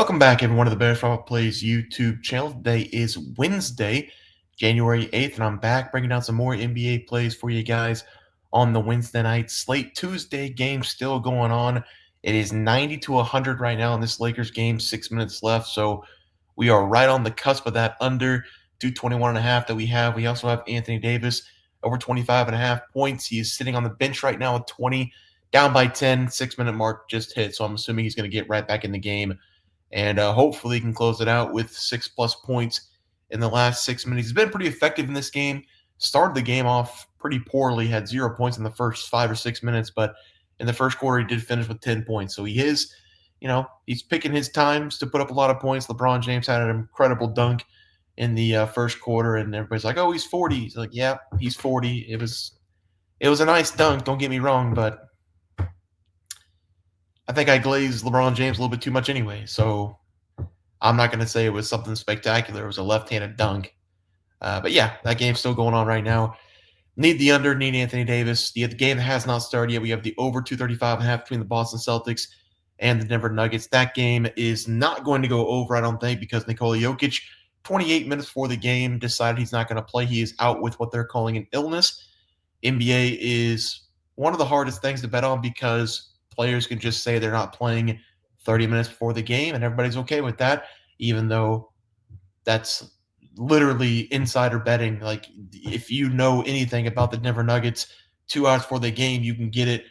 Welcome back, everyone, to the Bears Football Plays YouTube channel. Today is Wednesday, January 8th, and I'm back bringing down some more NBA plays for you guys on the Wednesday night slate. Tuesday game still going on. It is 90 to 100 right now in this Lakers game, 6 minutes left, so we are right on the cusp of that under 221.5 that we have. We also have Anthony Davis over 25.5 points. He is sitting on the bench right now with 20, down by 10, 6-minute mark just hit, so I'm assuming he's going to get right back in the game and hopefully he can close it out with 6+ points in the last 6 minutes. He's been pretty effective in this game. Started the game off pretty poorly, had 0 points in the first 5 or 6 minutes, but in the first quarter he did finish with 10 points. So he is, he's picking his times to put up a lot of points. LeBron James had an incredible dunk in the first quarter, and everybody's like, "Oh, he's 40." He's like, "Yeah, he's 40." It was a nice dunk. Don't get me wrong, but I think I glazed LeBron James a little bit too much anyway, so I'm not going to say it was something spectacular. It was a left-handed dunk. But yeah, that game's still going on right now. Need the under, need Anthony Davis. The game has not started yet. We have the over 235.5 between the Boston Celtics and the Denver Nuggets. That game is not going to go over, I don't think, because Nikola Jokic, 28 minutes before the game, decided he's not going to play. He is out with what they're calling an illness. NBA is one of the hardest things to bet on because players can just say they're not playing 30 minutes before the game, and everybody's okay with that, even though that's literally insider betting. Like, if you know anything about the Denver Nuggets, 2 hours before the game, you can get it.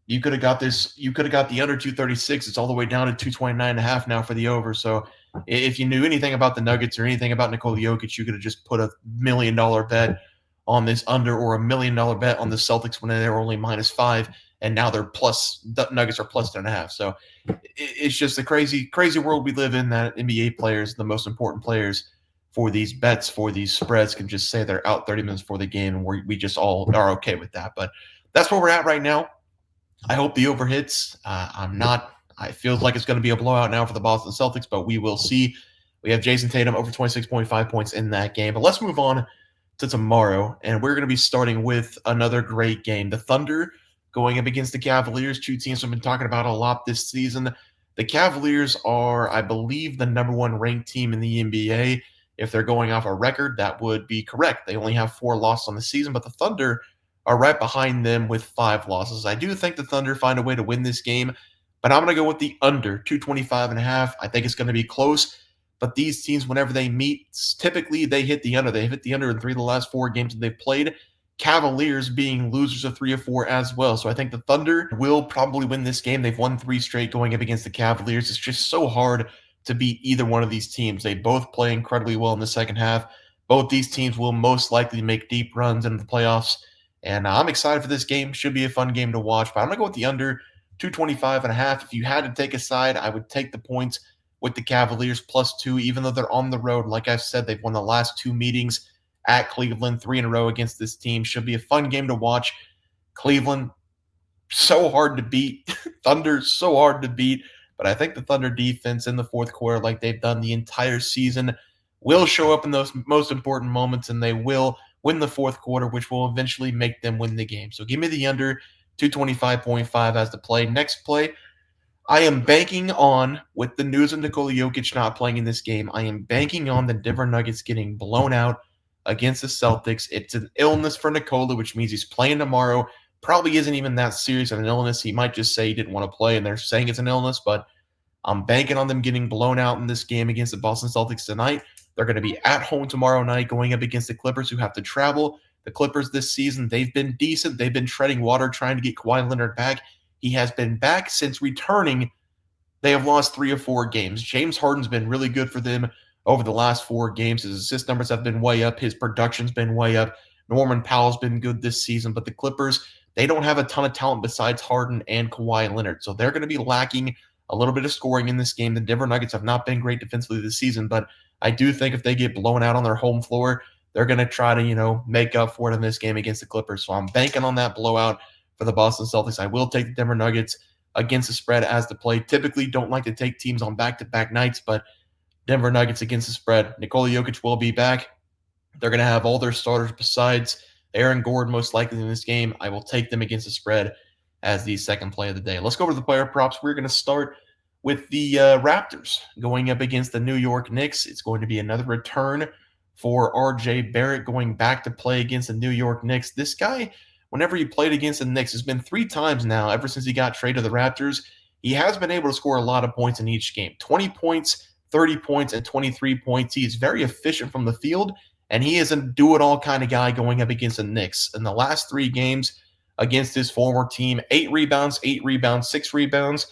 You could have got this. You could have got the under 236. It's all the way down to 229.5 now for the over. So if you knew anything about the Nuggets or anything about Nikola Jokic, you could have just put $1 million bet on this under, or $1 million bet on the Celtics when they were only -5, and now they're plus. The Nuggets are plus 10.5. So it's just a crazy world we live in, that NBA players, the most important players for these bets, for these spreads, can just say they're out 30 minutes before the game, and we just all are okay with that. But that's where we're at right now. I hope the over hits. I'm not. It feels like it's going to be a blowout now for the Boston Celtics, but we will see. We have Jason Tatum over 26.5 points in that game. But let's move on to tomorrow, and we're going to be starting with another great game. The Thunder going up against the Cavaliers, two teams I've been talking about a lot this season. The Cavaliers are, I believe, the number 1 ranked team in the NBA. If they're going off a record, that would be correct. They only have 4 losses on the season, but the Thunder are right behind them with 5 losses. I do think the Thunder find a way to win this game, but I'm going to go with the under 225.5. I think it's going to be close. But these teams, whenever they meet, typically they hit the under. They hit the under in 3 of the last 4 games that they've played. Cavaliers being losers of 3 or 4 as well. So I think the Thunder will probably win this game. They've won 3 straight going up against the Cavaliers. It's just so hard to beat either one of these teams. They both play incredibly well in the second half. Both these teams will most likely make deep runs into the playoffs. And I'm excited for this game. Should be a fun game to watch. But I'm going to go with the under 225.5. If you had to take a side, I would take the points with the Cavaliers +2, even though they're on the road. Like I've said, they've won the last 2 meetings at Cleveland, 3 in a row against this team. Should be a fun game to watch. Cleveland, so hard to beat. Thunder, so hard to beat. But I think the Thunder defense in the fourth quarter, like they've done the entire season, will show up in those most important moments, and they will win the fourth quarter, which will eventually make them win the game. So give me the under 225.5 as the play. Next play, I am banking on, with the news of Nikola Jokic not playing in this game, I am banking on the Denver Nuggets getting blown out against the Celtics. It's an illness for Nikola, which means he's playing tomorrow. Probably isn't even that serious of an illness. He might just say he didn't want to play, and they're saying it's an illness, but I'm banking on them getting blown out in this game against the Boston Celtics tonight. They're going to be at home tomorrow night going up against the Clippers, who have to travel. The Clippers this season, they've been decent. They've been treading water trying to get Kawhi Leonard back. He has been back since returning. They have lost 3 or 4 games. James Harden's been really good for them over the last 4 games. His assist numbers have been way up. His production's been way up. Norman Powell's been good this season. But the Clippers, they don't have a ton of talent besides Harden and Kawhi Leonard. So they're going to be lacking a little bit of scoring in this game. The Denver Nuggets have not been great defensively this season, but I do think if they get blown out on their home floor, they're going to try to, make up for it in this game against the Clippers. So I'm banking on that blowout for the Boston Celtics. I will take the Denver Nuggets against the spread as the play. Typically don't like to take teams on back-to-back nights, but Denver Nuggets against the spread. Nikola Jokic will be back. They're going to have all their starters besides Aaron Gordon most likely in this game. I will take them against the spread as the second play of the day. Let's go over to the player props. We're going to start with the Raptors going up against the New York Knicks. It's going to be another return for RJ Barrett going back to play against the New York Knicks. This guy, whenever he played against the Knicks, has been 3 times now ever since he got traded to the Raptors. He has been able to score a lot of points in each game, 20 points, 30 points, and 23 points. He is very efficient from the field, and he is a do-it-all kind of guy going up against the Knicks. In the last 3 games against his former team, 8 rebounds, 8 rebounds, 6 rebounds,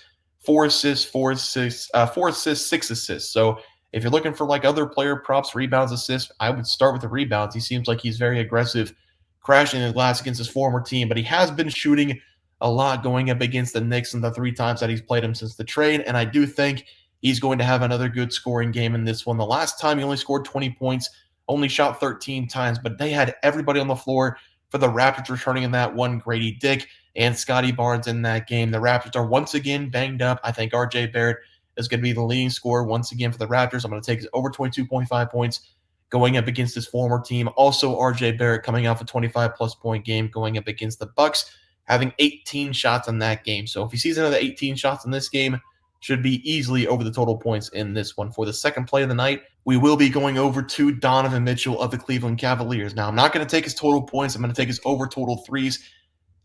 4 assists, 4 assists, 4 assists, 6 assists. So if you're looking for like other player props, rebounds, assists, I would start with the rebounds. He seems like he's very aggressive, crashing the glass against his former team, but he has been shooting a lot going up against the Knicks in the 3 times that he's played him since the trade. And I do think he's going to have another good scoring game in this one. The last time he only scored 20 points, only shot 13 times, but they had everybody on the floor for the Raptors returning in that one. Grady Dick and Scotty Barnes in that game. The Raptors are once again banged up. I think RJ Barrett is going to be the leading scorer once again for the Raptors. I'm going to take his over 22.5 points going up against his former team. Also, RJ Barrett coming off a 25-plus point game going up against the Bucks, having 18 shots in that game. So if he sees another 18 shots in this game, should be easily over the total points in this one. For the second play of the night, we will be going over to Donovan Mitchell of the Cleveland Cavaliers. Now, I'm not going to take his total points. I'm going to take his over total threes.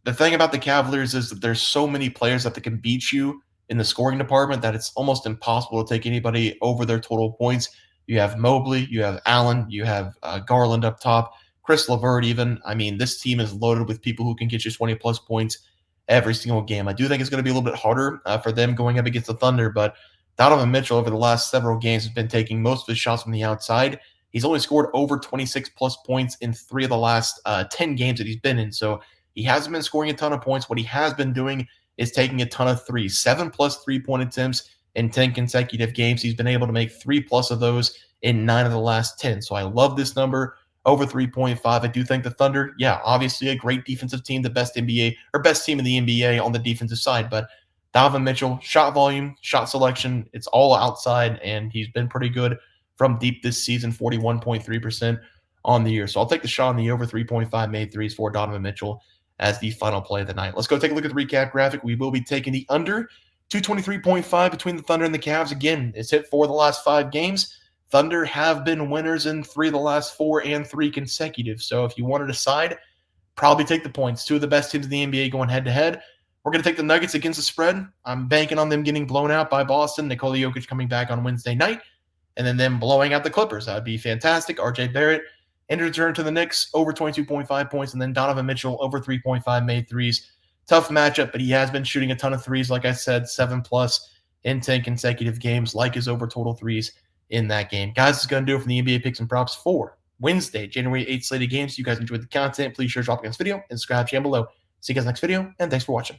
The thing about the Cavaliers is that there's so many players that they can beat you in the scoring department that it's almost impossible to take anybody over their total points. You have Mobley, you have Allen, you have Garland up top, Chris LeVert even. I mean, this team is loaded with people who can get you 20-plus points every single game. I do think it's going to be a little bit harder for them going up against the Thunder, but Donovan Mitchell over the last several games has been taking most of his shots from the outside. He's only scored over 26-plus points in 3 of the last 10 games that he's been in, so he hasn't been scoring a ton of points. What he has been doing is taking a ton of threes, 7-plus three-point attempts in 10 consecutive games. He's been able to make 3-plus of those in 9 of the last 10. So I love this number, over 3.5. I do think the Thunder, yeah, obviously a great defensive team, the best NBA or best team in the NBA on the defensive side. But Donovan Mitchell, shot volume, shot selection, it's all outside, and he's been pretty good from deep this season, 41.3% on the year. So I'll take the shot on the over 3.5 made threes for Donovan Mitchell as the final play of the night. Let's go take a look at the recap graphic. We will be taking the under 223.5 between the Thunder and the Cavs. Again, it's hit 4 of the last 5 games. Thunder have been winners in 3 of the last 4 and 3 consecutive. So if you want to decide, probably take the points. 2 of the best teams in the NBA going head-to-head. We're going to take the Nuggets against the spread. I'm banking on them getting blown out by Boston. Nikola Jokic coming back on Wednesday night. And then them blowing out the Clippers. That would be fantastic. RJ Barrett in return to the Knicks, over 22.5 points. And then Donovan Mitchell, over 3.5 made threes. Tough matchup, but he has been shooting a ton of threes. Like I said, 7-plus in 10 consecutive games, like his over total threes in that game. Guys, this is going to do it from the NBA picks and props for Wednesday, January 8th slated games. If you guys enjoyed the content, please share, drop a like on this video, and subscribe channel below. See you guys next video, and thanks for watching.